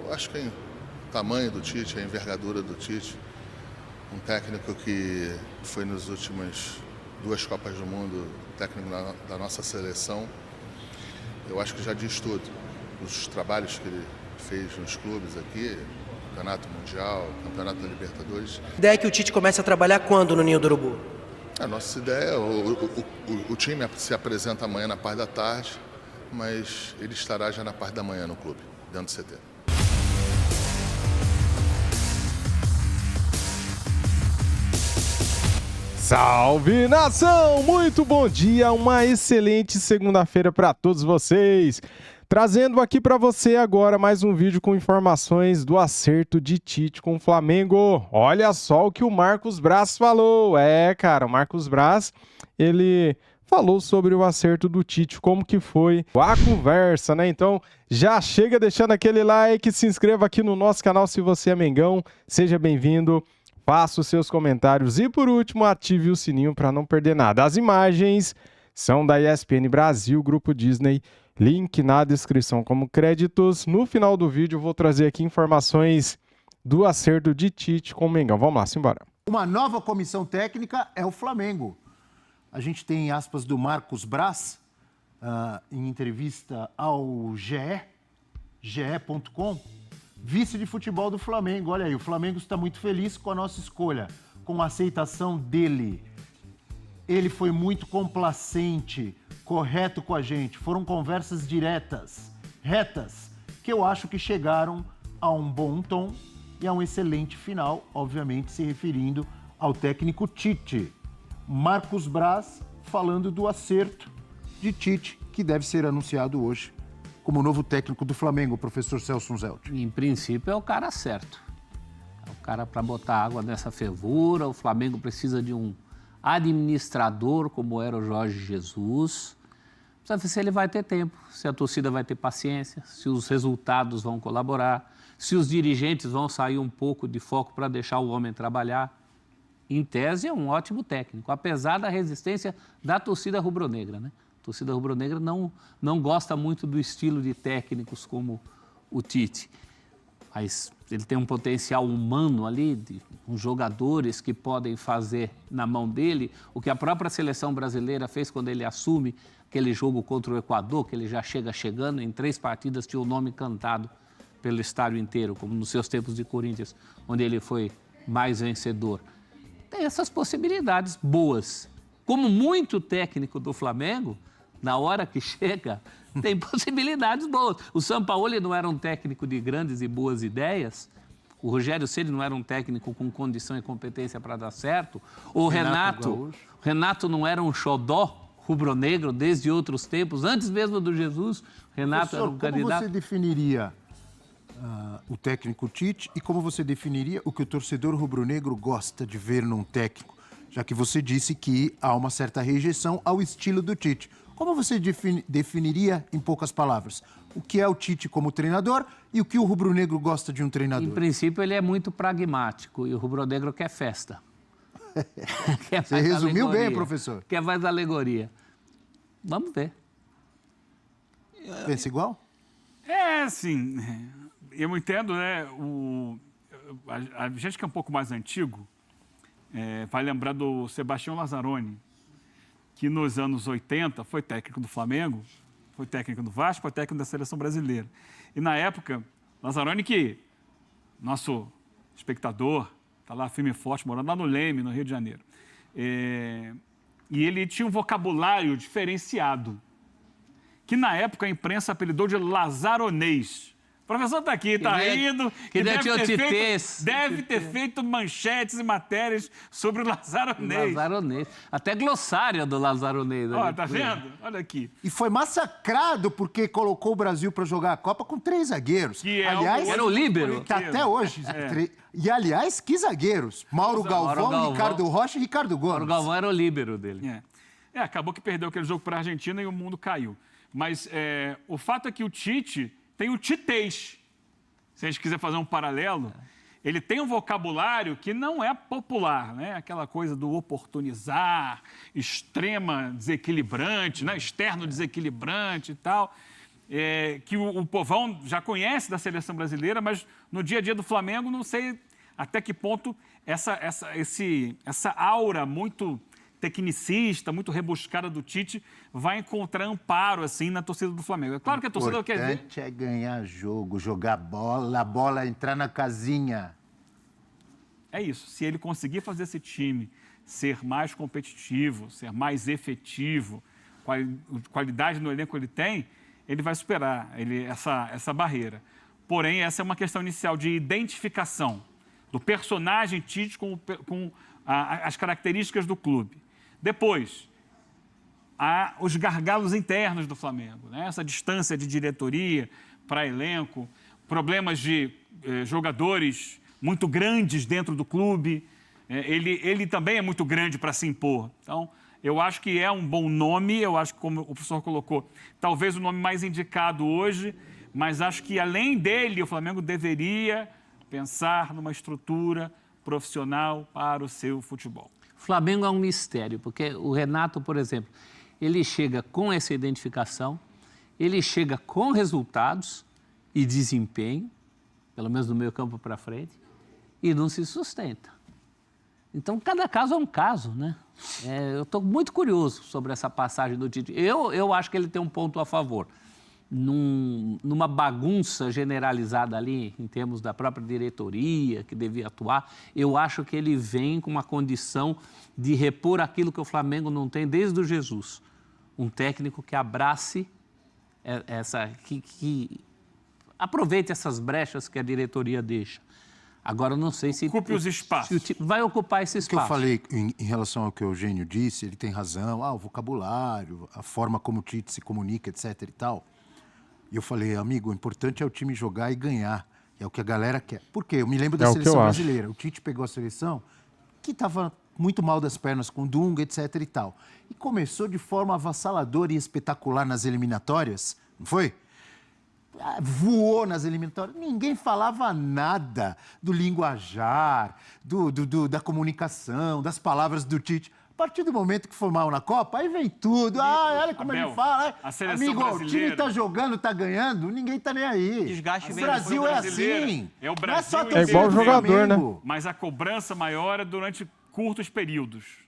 Eu acho que o tamanho do Tite, a envergadura do Tite, um técnico que foi nas últimas 2 Copas do Mundo, técnico da nossa seleção, eu acho que já diz tudo. Os trabalhos que ele fez nos clubes aqui, Campeonato Mundial, Campeonato da Libertadores. A ideia é que o Tite comece a trabalhar quando no Ninho do Urubu? A nossa ideia, o time se apresenta amanhã na parte da tarde, mas ele estará já na parte da manhã no clube, dentro do CT. Salve, nação! Muito bom dia, uma excelente segunda-feira para todos vocês. Trazendo aqui para você agora mais um vídeo com informações do acerto de Tite com o Flamengo. Olha só o que o Marcos Braz falou. Cara, o Marcos Braz, ele falou sobre o acerto do Tite, como que foi a conversa, né? Então, já chega deixando aquele like, se inscreva aqui no nosso canal se você é Mengão. Seja bem-vindo. Faça os seus comentários e, por último, ative o sininho para não perder nada. As imagens são da ESPN Brasil, Grupo Disney, link na descrição como créditos. No final do vídeo, eu vou trazer aqui informações do acerto de Tite com o Mengão. Vamos lá, simbora. Uma nova comissão técnica é o Flamengo. A gente tem aspas do Marcos Braz, em entrevista ao ge.com. Vice de futebol do Flamengo, olha aí, o Flamengo está muito feliz com a nossa escolha, com a aceitação dele. Ele foi muito complacente, correto com a gente, foram conversas diretas, retas, que eu acho que chegaram a um bom tom e a um excelente final, obviamente se referindo ao técnico Tite. Marcos Braz falando do acerto de Tite, que deve ser anunciado hoje como novo técnico do Flamengo, professor Celso Zelt. Em princípio, é o cara certo. É o cara para botar água nessa fervura. O Flamengo precisa de um administrador, como era o Jorge Jesus. Precisa ver se ele vai ter tempo, se a torcida vai ter paciência, se os resultados vão colaborar, se os dirigentes vão sair um pouco de foco para deixar o homem trabalhar. Em tese, é um ótimo técnico, apesar da resistência da torcida rubro-negra, né? A torcida rubro-negra não gosta muito do estilo de técnicos como o Tite. Mas ele tem um potencial humano ali, de uns jogadores que podem fazer na mão dele o que a própria seleção brasileira fez quando ele assume aquele jogo contra o Equador, que ele já chegando, em 3 partidas tinha o nome cantado pelo estádio inteiro, como nos seus tempos de Corinthians, onde ele foi mais vencedor. Tem essas possibilidades boas. Como muito técnico do Flamengo, na hora que chega, tem possibilidades boas. O Sampaoli não era um técnico de grandes e boas ideias. O Rogério Ceni não era um técnico com condição e competência para dar certo. O Renato não era um xodó rubro-negro desde outros tempos, antes mesmo do Jesus. Renato era um candidato. Como você definiria o técnico Tite e como você definiria o que o torcedor rubro-negro gosta de ver num técnico? Já que você disse que há uma certa rejeição ao estilo do Tite. Como você definiria, em poucas palavras, o que é o Tite como treinador e o que o rubro-negro gosta de um treinador? Em princípio, ele é muito pragmático e o rubro-negro quer festa. Você resumiu bem, professor. Quer mais alegoria. Vamos ver. Pensa igual? Sim. Eu entendo, né? A gente que é um pouco mais antigo vai lembrar do Sebastião Lazzaroni, que nos anos 80 foi técnico do Flamengo, foi técnico do Vasco, foi técnico da Seleção Brasileira. E na época, Lazzaroni, que nosso espectador, está lá firme e forte, morando lá no Leme, no Rio de Janeiro. E ele tinha um vocabulário diferenciado, que na época a imprensa apelidou de lazaronês. O professor está aqui, está rindo. Que deve ter feito manchetes e matérias sobre o lazaronês. Lazaronês. Até glossário do lazaronês. Ó, tá vendo? Olha aqui. E foi massacrado porque colocou o Brasil para jogar a Copa com 3 zagueiros. Aliás, era o líbero. Tá até hoje. E, aliás, que zagueiros? Mauro Galvão, Ricardo Rocha e Ricardo Gomes. Mauro Galvão era o líbero dele. Acabou que perdeu aquele jogo para a Argentina e o mundo caiu. Mas o fato é que o Tite tem o titez. Se a gente quiser fazer um paralelo, ele tem um vocabulário que não é popular, né? Aquela coisa do oportunizar, extrema desequilibrante, né? Externo desequilibrante e tal. que o povão já conhece da seleção brasileira, mas no dia a dia do Flamengo não sei até que ponto essa aura muito tecnicista, muito rebuscada do Tite vai encontrar amparo assim na torcida do Flamengo. É claro que a torcida quer ver. O importante é ganhar jogo, jogar bola, a bola entrar na casinha. É isso. Se ele conseguir fazer esse time ser mais competitivo, ser mais efetivo, qualidade no elenco ele tem, ele vai superar essa barreira. Porém, essa é uma questão inicial de identificação do personagem Tite com as características do clube. Depois, há os gargalos internos do Flamengo, né? Essa distância de diretoria para elenco, problemas de jogadores muito grandes dentro do clube. Ele também é muito grande para se impor. Então, eu acho que é um bom nome, eu acho que, como o professor colocou, talvez o nome mais indicado hoje, mas acho que, além dele, o Flamengo deveria pensar numa estrutura profissional para o seu futebol. O Flamengo é um mistério, porque o Renato, por exemplo, ele chega com essa identificação, ele chega com resultados e desempenho, pelo menos do meio campo para frente, e não se sustenta. Então, cada caso é um caso, né? Eu estou muito curioso sobre essa passagem do Tite. Eu acho que ele tem um ponto a favor. Numa bagunça generalizada ali, em termos da própria diretoria, que devia atuar, eu acho que ele vem com uma condição de repor aquilo que o Flamengo não tem desde o Jesus. Um técnico que abrace que aproveite essas brechas que a diretoria deixa. Agora, eu não sei se... Ocupe os espaços. Vai ocupar esse espaço. O que eu falei em relação ao que o Eugênio disse, ele tem razão, o vocabulário, a forma como o Tite se comunica, etc e tal. E eu falei, amigo, o importante é o time jogar e ganhar. É o que a galera quer. Por quê? Eu me lembro da seleção brasileira. O Tite pegou a seleção que estava muito mal das pernas com o Dunga, etc e tal. E começou de forma avassaladora e espetacular nas eliminatórias, não foi? Voou nas eliminatórias, ninguém falava nada do linguajar, da comunicação, das palavras do Tite. A partir do momento que formaram na Copa, aí vem tudo. Olha como ele fala. A seleção amigo, brasileira... o time tá jogando, tá ganhando, ninguém tá nem aí. Desgaste O vem Brasil é assim. É o Brasil Não é só igual jogador, né? Mas a cobrança maior é durante curtos períodos.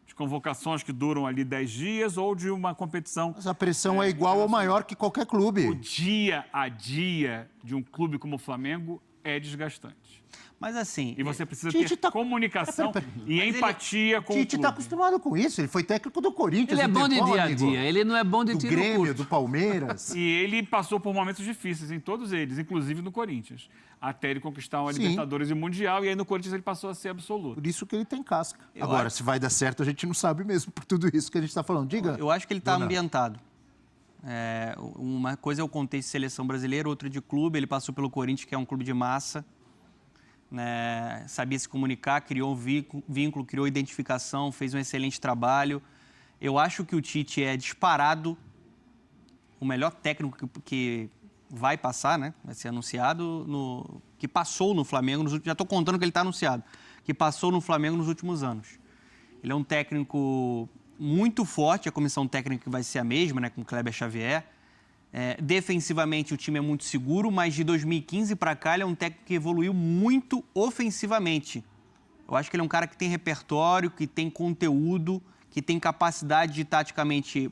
De convocações que duram ali 10 dias ou de uma competição... Mas a pressão é igual ou maior que qualquer clube. O dia a dia de um clube como o Flamengo é desgastante. Mas assim... E você precisa ter comunicação e empatia com o clube. Tite está acostumado com isso. Ele foi técnico do Corinthians. Ele é bom de dia a dia, ele não é bom de tiro curto. Do Grêmio, do Palmeiras. E ele passou por momentos difíceis em todos eles, inclusive no Corinthians. Até ele conquistar uma Libertadores e o Mundial, e aí no Corinthians ele passou a ser absoluto. Por isso que ele tem casca. Agora, se vai dar certo, a gente não sabe mesmo, por tudo isso que a gente está falando. Diga. Eu acho que ele está ambientado. Uma coisa é o contexto de seleção brasileira, outra de clube. Ele passou pelo Corinthians, que é um clube de massa. Sabia se comunicar, criou um vínculo, criou identificação, fez um excelente trabalho. Eu acho que o Tite é disparado o melhor técnico que vai passar, né? Vai ser anunciado, que passou no Flamengo, já estou contando que ele está anunciado, que passou no Flamengo nos últimos anos. Ele é um técnico muito forte, a comissão técnica vai ser a mesma, né, com o Kleber Xavier. Defensivamente o time é muito seguro, mas de 2015 para cá ele é um técnico que evoluiu muito ofensivamente. Eu acho que ele é um cara que tem repertório, que tem conteúdo, que tem capacidade de taticamente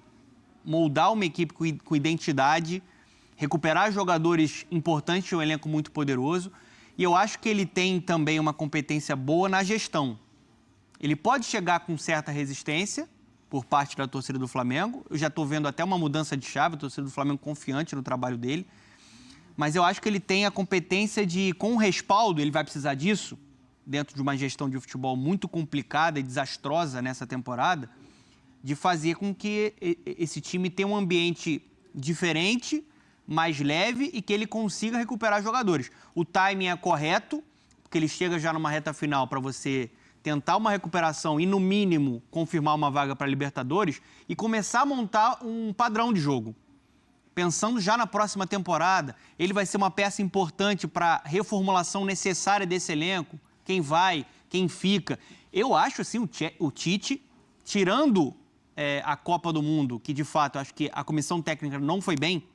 moldar uma equipe com identidade, recuperar jogadores importantes de um elenco muito poderoso. E eu acho que ele tem também uma competência boa na gestão. Ele pode chegar com certa resistência por parte da torcida do Flamengo. Eu já estou vendo até uma mudança de chave, a torcida do Flamengo confiante no trabalho dele. Mas eu acho que ele tem a competência de, com o respaldo, ele vai precisar disso, dentro de uma gestão de futebol muito complicada e desastrosa nessa temporada, de fazer com que esse time tenha um ambiente diferente, mais leve e que ele consiga recuperar jogadores. O timing é correto, porque ele chega já numa reta final para você tentar uma recuperação e, no mínimo, confirmar uma vaga para a Libertadores e começar a montar um padrão de jogo. Pensando já na próxima temporada, ele vai ser uma peça importante para a reformulação necessária desse elenco, quem vai, quem fica. Eu acho, assim, o Tite, tirando a Copa do Mundo, que, de fato, acho que a comissão técnica não foi bem,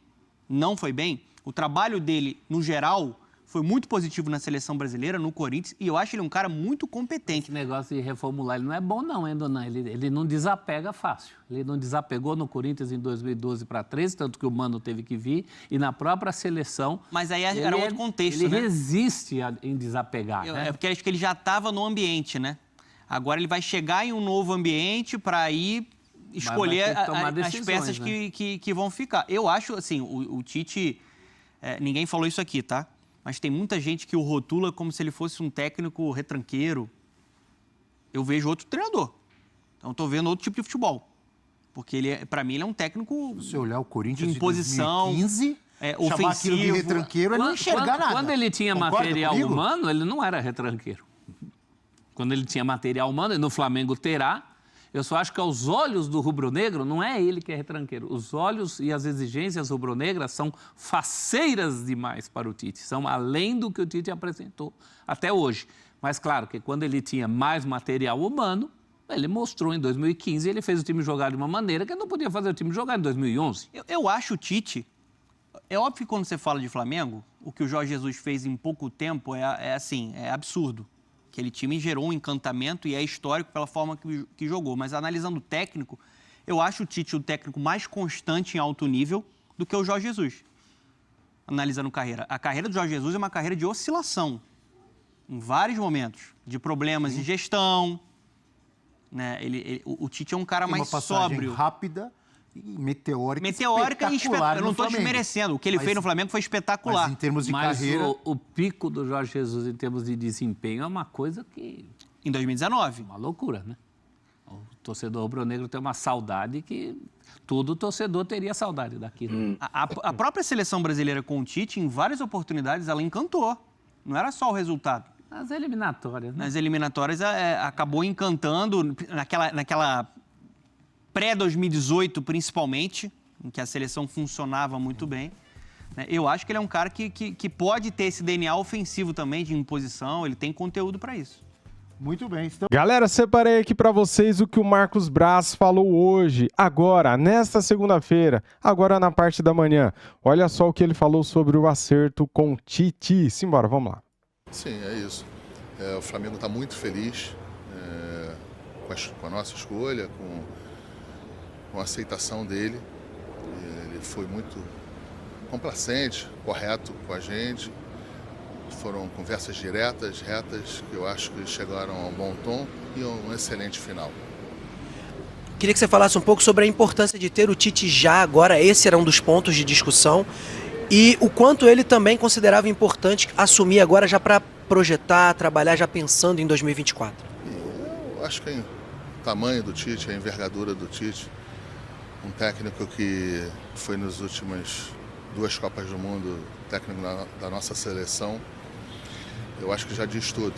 não foi bem, o trabalho dele, no geral, foi muito positivo na seleção brasileira, no Corinthians, e eu acho ele um cara muito competente. Esse negócio de reformular, ele não é bom não, hein, Dona? Ele não desapega fácil. Ele não desapegou no Corinthians em 2012 para 13, tanto que o Mano teve que vir, e na própria seleção... Mas aí era outro contexto, ele né? Ele resiste em desapegar, né? É porque acho que ele já estava no ambiente, né? Agora ele vai chegar em um novo ambiente para aí escolher as peças, né, que vão ficar. Eu acho, assim, o Tite... ninguém falou isso aqui, tá? Mas tem muita gente que o rotula como se ele fosse um técnico retranqueiro. Eu vejo outro treinador. Então, estou vendo outro tipo de futebol. Porque, para mim, ele é um técnico... Se você olhar o Corinthians de imposição, de 2015, chamar ofensivo, aquilo de retranqueiro é não enxergar nada. Quando ele tinha material humano, ele não era retranqueiro. Quando ele tinha material humano, e no Flamengo terá... Eu só acho que aos olhos do rubro-negro, não é ele que é retranqueiro. Os olhos e as exigências rubro-negras são faceiras demais para o Tite. São além do que o Tite apresentou até hoje. Mas, claro, que quando ele tinha mais material humano, ele mostrou em 2015, ele fez o time jogar de uma maneira que ele não podia fazer o time jogar em 2011. Eu acho o Tite... É óbvio que quando você fala de Flamengo, o que o Jorge Jesus fez em pouco tempo é absurdo. Aquele time gerou um encantamento e é histórico pela forma que jogou. Mas analisando o técnico, eu acho o Tite o técnico mais constante em alto nível do que o Jorge Jesus. Analisando carreira. A carreira do Jorge Jesus é uma carreira de oscilação. Em vários momentos. De problemas de gestão. Né? O Tite é um cara mais sóbrio. Rápida e meteórica e espetacular. Eu não estou desmerecendo. O que ele fez no Flamengo foi espetacular. Mas em termos de carreira... o pico do Jorge Jesus em termos de desempenho é uma coisa que... Em 2019. Uma loucura, né? O torcedor rubro-negro tem uma saudade que todo torcedor teria saudade daquilo. A própria seleção brasileira com o Tite, em várias oportunidades, ela encantou. Não era só o resultado. Nas eliminatórias, né? Nas eliminatórias acabou encantando naquela pré-2018, principalmente, em que a seleção funcionava muito bem. Eu acho que ele é um cara que pode ter esse DNA ofensivo também, de imposição, ele tem conteúdo para isso. Muito bem. Galera, separei aqui para vocês o que o Marcos Braz falou hoje, agora, nesta segunda-feira, agora na parte da manhã. Olha só o que ele falou sobre o acerto com o Tite. Simbora, vamos lá. Sim, é isso. O Flamengo está muito feliz com a nossa escolha, com a aceitação dele. Ele foi muito complacente, correto com a gente. Foram conversas diretas, retas, que eu acho que chegaram a um bom tom e a um excelente final. Queria que você falasse um pouco sobre a importância de ter o Tite já agora, esse era um dos pontos de discussão, e o quanto ele também considerava importante assumir agora já para projetar, trabalhar já pensando em 2024. Eu acho que o tamanho do Tite, a envergadura do Tite, um técnico que foi nas últimas 2 Copas do Mundo, técnico da nossa seleção, eu acho que já diz tudo.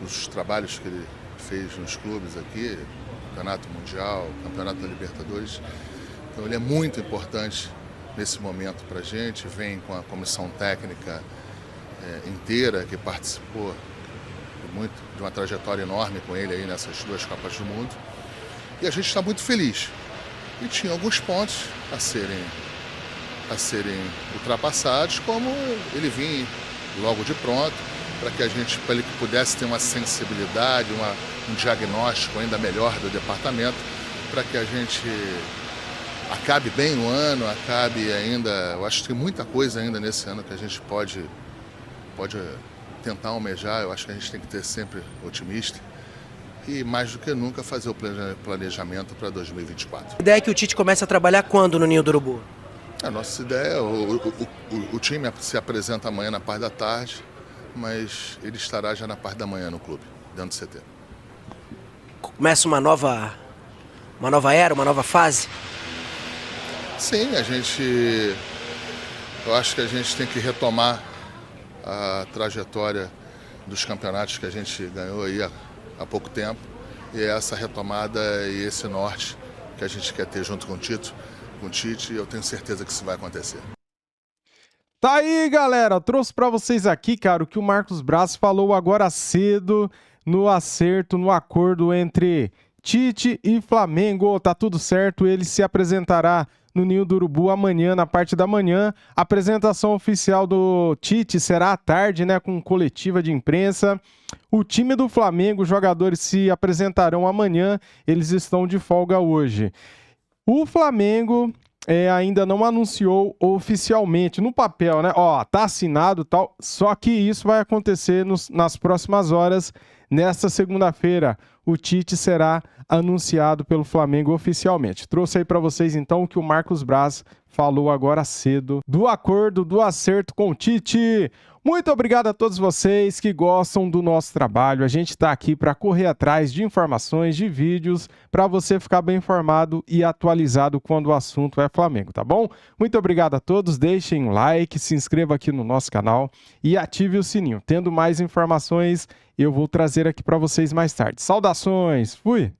Os trabalhos que ele fez nos clubes aqui, Campeonato Mundial, Campeonato da Libertadores, então ele é muito importante nesse momento para a gente, vem com a comissão técnica inteira que participou de uma trajetória enorme com ele aí nessas 2 Copas do Mundo, e a gente está muito feliz. E tinha alguns pontos a serem ultrapassados, como ele vinha logo de pronto, para ele pudesse ter uma sensibilidade, um diagnóstico ainda melhor do departamento, para que a gente acabe bem o ano, acabe ainda... Eu acho que tem muita coisa ainda nesse ano que a gente pode tentar almejar. Eu acho que a gente tem que ter sempre otimista. E, mais do que nunca, fazer o planejamento para 2024. A ideia é que o Tite comece a trabalhar quando no Ninho do Urubu? A nossa ideia, o time se apresenta amanhã na parte da tarde, mas ele estará já na parte da manhã no clube, dentro do CT. Começa uma nova era, uma nova fase? Sim, eu acho que a gente tem que retomar a trajetória dos campeonatos que a gente ganhou aí há pouco tempo, e essa retomada e esse norte que a gente quer ter junto com o Tite, eu tenho certeza que isso vai acontecer. Tá aí, galera, trouxe pra vocês aqui, cara, o que o Marcos Braz falou agora cedo no acerto, no acordo entre Tite e Flamengo. Tá tudo certo, ele se apresentará no Ninho do Urubu amanhã, na parte da manhã. A apresentação oficial do Tite será à tarde, né, com coletiva de imprensa. O time do Flamengo, os jogadores se apresentarão amanhã, eles estão de folga hoje. O Flamengo ainda não anunciou oficialmente, no papel, né? Ó, tá assinado e tal, só que isso vai acontecer nas próximas horas. Nesta segunda-feira, o Tite será anunciado pelo Flamengo oficialmente. Trouxe aí para vocês, então, o que o Marcos Braz falou agora cedo do acordo, do acerto com o Tite. Muito obrigado a todos vocês que gostam do nosso trabalho. A gente está aqui para correr atrás de informações, de vídeos, para você ficar bem informado e atualizado quando o assunto é Flamengo, tá bom? Muito obrigado a todos. Deixem um like, se inscreva aqui no nosso canal e ative o sininho. Tendo mais informações, eu vou trazer aqui para vocês mais tarde. Saudações, fui!